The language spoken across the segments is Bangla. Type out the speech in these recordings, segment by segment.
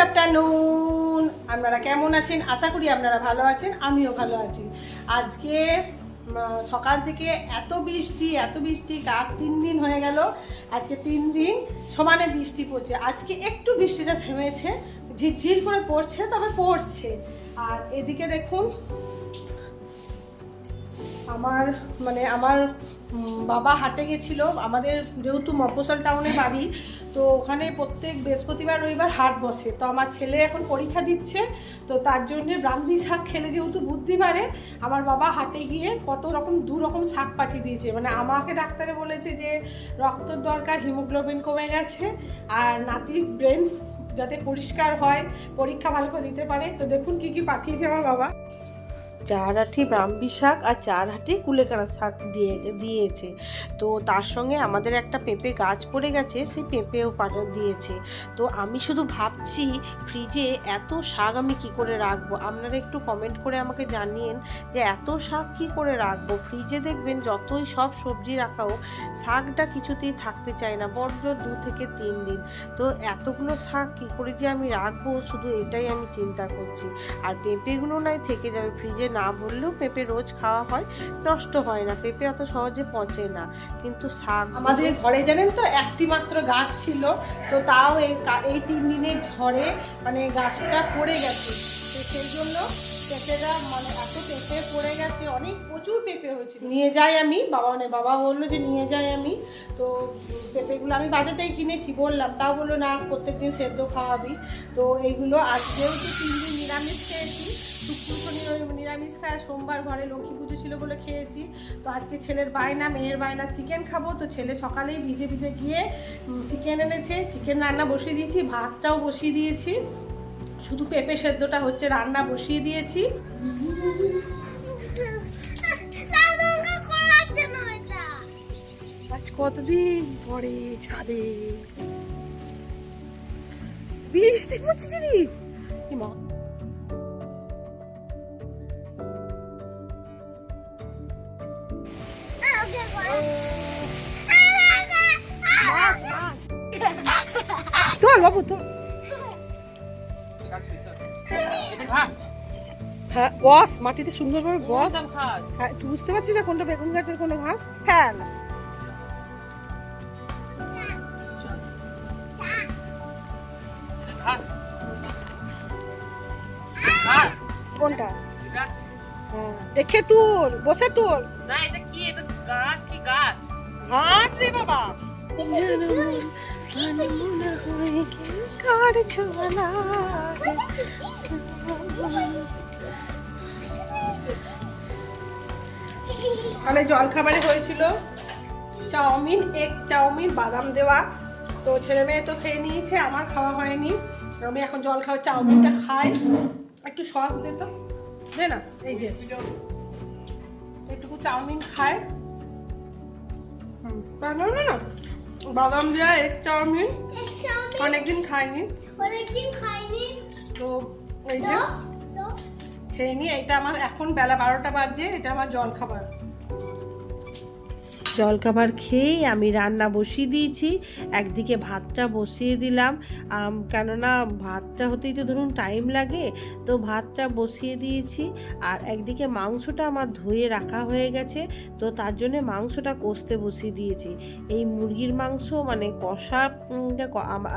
আফটারনুন, আপনারা কেমন আছেন? আশা করি আপনারা ভালো আছেন, আমিও ভালো আছি। আজকে সকাল থেকে এত বৃষ্টি কাল 3 দিন হয়ে গেল। আজকে 3 দিন সমানে বৃষ্টি পড়ছে। আজকে একটু বৃষ্টিটা থেমেছে, ঝিরঝির করে পড়ছে, তবে পড়ছে। আর এদিকে দেখুন, আমার বাবা হাটে গেছিলো। আমাদের যেহেতু মফস্বল টাউনে বাড়ি, তো ওখানে প্রত্যেক বৃহস্পতিবার রবিবার হাট বসে। তো আমার ছেলে এখন পরীক্ষা দিচ্ছে, তো তার জন্যে ব্রাহ্মী শাক খেলে যেহেতু বুদ্ধি বাড়ে, আমার বাবা হাটে গিয়ে দু রকম শাক পাঠিয়ে দিয়েছে। মানে আমাকে ডাক্তারে বলেছে যে রক্তর দরকার, হিমোগ্লোবিন কমে গেছে, আর নাতির ব্রেন যাতে পরিষ্কার হয়, পরীক্ষা ভালো করে দিতে পারে। তো দেখুন কি কি পাঠিয়েছে আমার বাবা। 4 আঁটি ব্রাহ্মী শাক আর 4 আঁটি কুলেখাড়া শাক দিয়েছে। তো তার সঙ্গে আমাদের একটা পেঁপে গাছ পড়ে গেছে, সেই পেঁপেও দিয়েছে। তো আমি শুধু ভাবছি ফ্রিজে এত শাক আমি কি করে রাখবো। আপনারা একটু কমেন্ট করে আমাকে জানিয়েন যে এত শাক কি করে রাখবো। ফ্রিজে দেখবেন যতই সব সবজি রাখা হোক, শাকটা কিছুতেই থাকতে চায় না, বড্ড 2 থেকে 3 দিন। তো এতগুলো শাক কি করে যে আমি রাখবো, শুধু এটাই আমি চিন্তা করছি। আর পেঁপেগুলো নয় থেকে যাবে, ফ্রিজে না ভরলেও পেঁপে রোজ খাওয়া হয়, নষ্ট হয় না, পেঁপে অত সহজে পচে না। কিন্তু শাক আমাদের ঘরে জানেন তো একটি মাত্র গাছ ছিল, তো তাও এই 3 দিনের ঝড়ে মানে গাছটা পড়ে গেছে। তো সেই জন্য পেঁপেটা এত পেঁপে পড়ে গেছে, প্রচুর পেঁপে হয়েছিল। নিয়ে যাই আমি, বাবা বললো যে নিয়ে যাই আমি। তো পেঁপেগুলো আমি বাজাতেই কিনেছি, বললাম, তাও বললো না প্রত্যেকদিন সেদ্ধ খাওয়াবি। তো এইগুলো আজকেও তো 3 দিন নিরামিষ খেয়েছি। শুক্র শনি নিরামিষ খায়, সোমবার ঘরে লক্ষ্মী পুজো ছিল বলে খেয়েছি। তো আজকে ছেলের বায়না, মেয়ের বায়না চিকেন খাবো। তো ছেলে সকালেই ভিজে গিয়ে চিকেন এনেছে, চিকেন রান্না বসিয়ে দিয়েছি, ভাতটাও বসিয়ে দিয়েছি, শুধু পেঁপে সেদ্ধটা হচ্ছে, রান্না বসিয়ে দিয়েছি। আজ কতদিন পরে ছাদে বৃষ্টি পড়ছে জানি মা। তোর বাবু তো হ্যাঁ বস, মাটিতে সুন্দরভাবে বস। হ্যাঁ তুই বুঝতে পারছিস না কোনটা বেগুন গাছের কোনো ঘাস? হ্যাঁ না কোনটা? দেখে তোর, বসে তোর। না এটা কি? এটা গাছ কি গাছ? ঘাস রে বাবা। তাহলে জলখাবারে হয়েছিল চাউমিন, এগ চাউমিন, বাদাম দেওয়া। তো ছেলে মেয়ে তো খেয়ে নিয়েছে, আমার খাওয়া হয়নি। আমি এখন জল খাওয়া চাউমিনটা খাই। একটু সস দে তো, দে না, এই যে একটু চাউমিন খায়। বাদাম দেওয়া এগ চাউমিন অনেকদিন খাইনি, তো এই যে খেয়ে নি। এটা আমার এখন বেলা 12টা বাজে, এটা আমার জলখাবার। জলখাবার খেয়ে আমি রান্না বসিয়ে দিয়েছি। একদিকে ভাতটা বসিয়ে দিলাম, কেননা ভাতটা হতেই তো ধরুন টাইম লাগে, তো ভাতটা বসিয়ে দিয়েছি। আর একদিকে মাংসটা আমার ধুয়ে রাখা হয়ে গেছে, তো তার জন্য মাংসটা কষতে বসিয়ে দিয়েছি। এই মুরগির মাংস মানে কষা,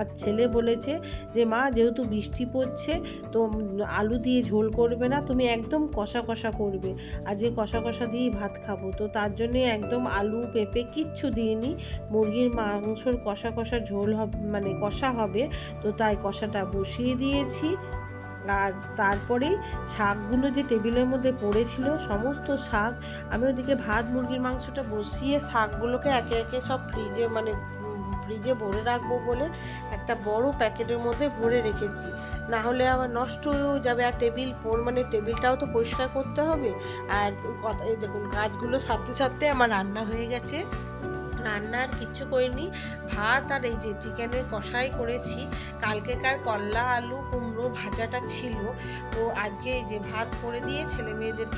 আর ছেলে বলেছে যে মা যেহেতু বৃষ্টি পড়ছে তো আলু দিয়ে ঝোল করবে না, তুমি একদম কষা কষা করবে, আজকে কষা কষা দিয়েই ভাত খাবো। তো তার জন্যে একদম আলু পেঁপে কিচ্ছু দিইনি, মুরগির মাংসর কষা কষা ঝোল হবে, মানে কষা হবে, তো তাই কষাটা বসিয়ে দিয়েছি। আর তারপরে শাকগুলো যে টেবিলের মধ্যে পড়েছিল, সমস্ত শাক আমি ওদিকে ভাত মুরগির মাংসটা বসিয়ে শাকগুলোকে একে একে সব ফ্রিজে ভরে রাখবো বলে একটা বড় প্যাকেটের মধ্যে ভরে রেখেছি, না হলে আবার নষ্ট হয়েও যাবে। আর টেবিলটাও তো পরিষ্কার করতে হবে। আর এই দেখুন গাছগুলো সাথে সাথে আমার রান্না হয়ে গেছে, রান্না আর কিচ্ছু করিনি, ভাত আর এই যে চিকেনের কষাই করেছি। কালকেকার করলা আলু কুমড়ো ভাজাটা ছিল, তো আজকে এই যে ভাত করে দিয়ে ছেলে মেয়েদের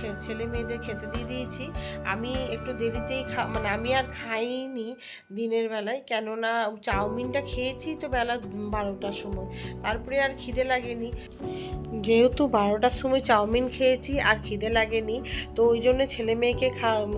খেতে দিয়ে দিয়েছি। আমি একটু দেরিতেই মানে আমি আর খাইনি দিনের বেলায়, কেননা চাউমিনটা খেয়েছি তো বেলা 12টার সময়, তারপরে আর খিদে লাগেনি। যেহেতু 12টার সময় চাউমিন খেয়েছি আর খিদে লাগেনি, তো ওই জন্য ছেলে মেয়েকে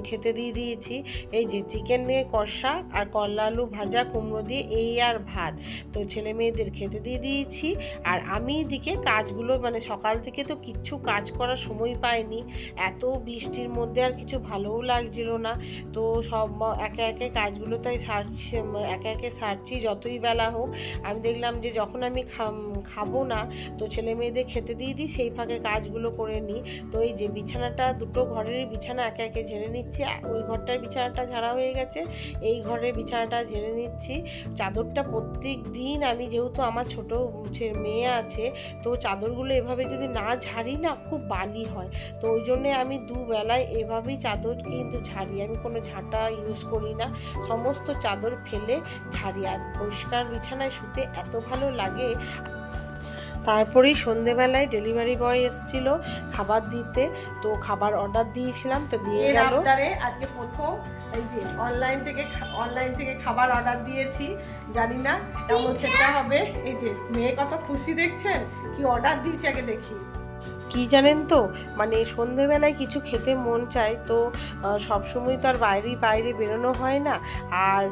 খেতে দিয়ে দিয়েছি। এই যে চিকেন নিয়ে কষা আর করলা আলু ভাজা কুমড়ো দিয়ে এই আর ভাত, তো ছেলে মেয়েদের খেতে দিয়ে দিয়েছি। আর আমি এদিকে কাজগুলো মানে সকাল থেকে তো কিচ্ছু কাজ করার সময় পাইনি, এত বৃষ্টির মধ্যে আর কিছু ভালোও লাগছিল না, তো সব একে একে কাজগুলো তাই একে একে সারছি যতই বেলা হোক। আমি দেখলাম যে যখন আমি খাবো না তো ছেলে মেয়েদের খেতে দিয়ে দিই, সেই ফাঁকে কাজগুলো করে নিই। তো এই যে বিছানাটা, দুটো ঘরেরই বিছানা একে একে ঝেড়ে নিচ্ছি। ওই ঘরটার বিছানাটা ঝাড়া হয়ে গেছে, এই ঘরের বিছানাটা ঝেড়ে নিচ্ছি। চাদরটা প্রত্যেক দিন আমি, যেহেতু আমার ছোট মেয়ে আছে, তো চাদরগুলো এভাবে যদি না ঝাড়ি না খুব বালি হয়, তো ওই জন্যে আমি দুবেলায় এভাবেই চাদর কিন্তু ঝাড়ি। আমি কোনো ঝাঁটা ইউজ করি না, সমস্ত চাদর ফেলে ঝাড়ি। আর পরিষ্কার বিছানায় শুতে এত ভালো লাগে। তারপরেই সন্ধেবেলায় ডেলিভারি বয় এসেছিল খাবার দিতে, তো খাবার অর্ডার দিয়েছিলাম, তো দিয়ে গেল। আজকে প্রথম এই যে অনলাইন থেকে খাবার অর্ডার দিয়েছি, জানি না কেমন খেতে হবে। এই যে মেয়ে কত খুশি, দেখছেন কি অর্ডার দিয়েছি, আগে দেখি। কি জানেন তো, মানে সন্ধেবেলায় কিছু খেতে মন চায়, তো সবসময় তো আর বাইরে বেরোনো হয় না, আর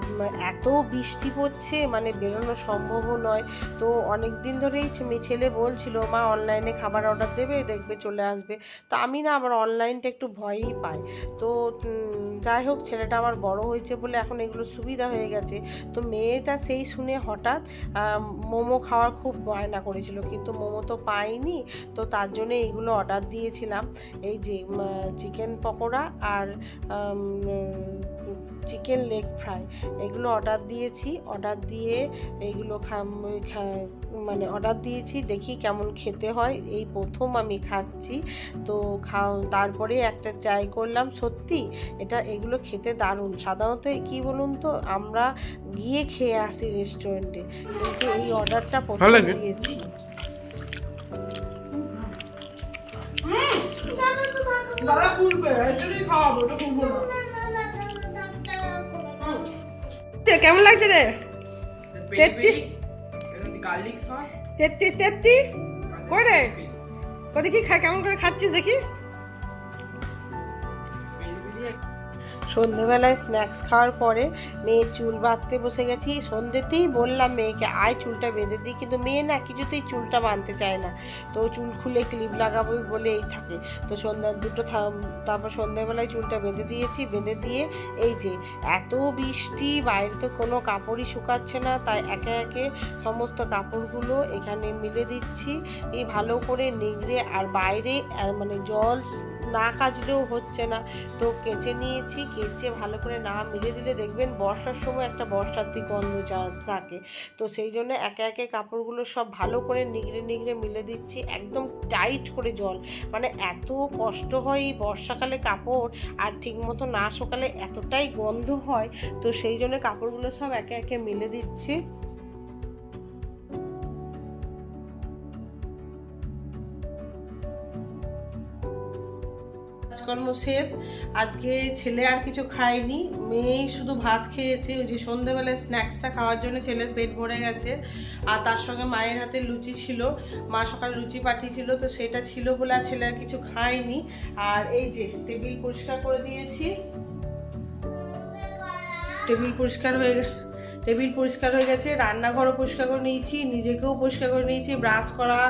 এত বৃষ্টি পড়ছে মানে বেরোনো সম্ভবও নয়। তো অনেক দিন ধরেই ছেলে বলছিল মা অনলাইনে খাবার অর্ডার দেবে, দেখবে চলে আসবে। তো আমি না, আমার অনলাইনটা একটু ভয়ই পাই। তো যাই হোক, ছেলেটা আমার বড় হয়েছে বলে এখন এগুলো সুবিধা হয়ে গেছে। তো মেয়েটা সেই শুনে হঠাৎ মোমো খাওয়ার খুব বায়না করেছিল, কিন্তু মোমো তো পাইনি, তো তার জন্যে এইগুলো অর্ডার দিয়েছিলাম। এই যে চিকেন পকোড়া আর চিকেন লেগ ফ্রাই, এগুলো অর্ডার দিয়েছি। অর্ডার দিয়ে এইগুলো মানে অর্ডার দিয়েছি, দেখি কেমন খেতে হয়, এই প্রথম আমি খাচ্ছি। তো তারপরে একটা ট্রাই করলাম, সত্যি এগুলো খেতে দারুণ। সাধারণত কি বলুন তো, আমরা গিয়ে খেয়ে আসি রেস্টুরেন্টে, কিন্তু এই অর্ডারটা প্রথম দিয়েছি। দাদা খুলবে, খাওয়াবো, ওটা খুলবো না। কেমন লাগছে রে? তেত্তি কই রে? দেখি কেমন করে খাচ্ছিস দেখি। সন্ধেবেলায় স্ন্যাক্স খাওয়ার পরে মেয়ের চুল বাঁধতে বসে গেছি। সন্ধ্যেতেই বললাম মেয়েকে আয় চুলটা বেঁধে দিই, কিন্তু মেয়ে না কিছুতেই চুলটা বাঁধতে চায় না, তো চুল খুলে ক্লিপ লাগাবো বলে এই থাকে। তো তারপর সন্ধ্যেবেলায় চুলটা বেঁধে দিয়েছি। বেঁধে দিয়ে এই যে এত বৃষ্টি, বাইরে তো কোনো কাপড়ই শুকাচ্ছে না, তাই একে একে সমস্ত কাপড়গুলো এখানে মিলে দিচ্ছি এই ভালো করে নিগড়ে। আর বাইরে মানে জল না কাচলেও হচ্ছে না, তো কেচে নিয়েছি। কেচে ভালো করে না মিলে দিলে দেখবেন বর্ষার সময় একটা বর্ষার্থী গন্ধ থাকে, তো সেই জন্য একে একে কাপড়গুলো সব ভালো করে নিগড়ে মিলে দিচ্ছি, একদম টাইট করে জল। মানে এত কষ্ট হয় এই বর্ষাকালে কাপড় আর ঠিক মতো না শুকালে এতটাই গন্ধ হয়, তো সেই জন্য কাপড়গুলো সব একে একে মিলে দিচ্ছি। কাজকর্ম শেষ। আজকে ছেলে আর কিছু খায়নি, মেয়েই শুধু ভাত খেয়েছে। ওই যে সন্ধ্যেবেলায় স্ন্যাক্সটা খাওয়ার জন্য ছেলের পেট ভরে গেছে, আর তার সঙ্গে মায়ের হাতে লুচি ছিল, মা সকালে লুচি পাঠিয়েছিল, তো সেটা ছিল বলে আর ছেলে আর কিছু খায়নি। আর এই যে টেবিল পরিষ্কার করে দিয়েছি, টেবিল পরিষ্কার হয়ে গেছে, রান্নাঘরও পরিষ্কার করে নিয়েছি, নিজেকেও পরিষ্কার করে নিয়েছি, ব্রাশ করা,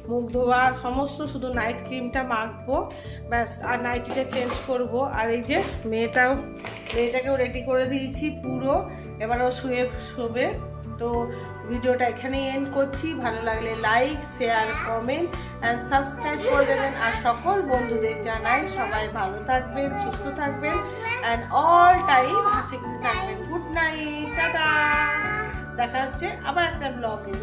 মুখ ধোয়া সমস্ত, শুধু নাইট ক্রিমটা মাখবো ব্যাস, আর নাইটিটা চেঞ্জ করব। আর এই যে মেয়েটাকেও রেডি করে দিয়েছি পুরো, এবারও শোবে। তো ভিডিওটা এখানেই এন্ড করছি। ভালো লাগলে like, share, comment and subscribe করে দেবেন। আর সকল বন্ধুদের জানাই সবাই ভালো থাকবেন, সুস্থ থাকবেন অ্যান্ড অল টাইম হাসি খুশি থাকবেন। Good night, tata. দেখা হচ্ছে আবার একটা ব্লগে।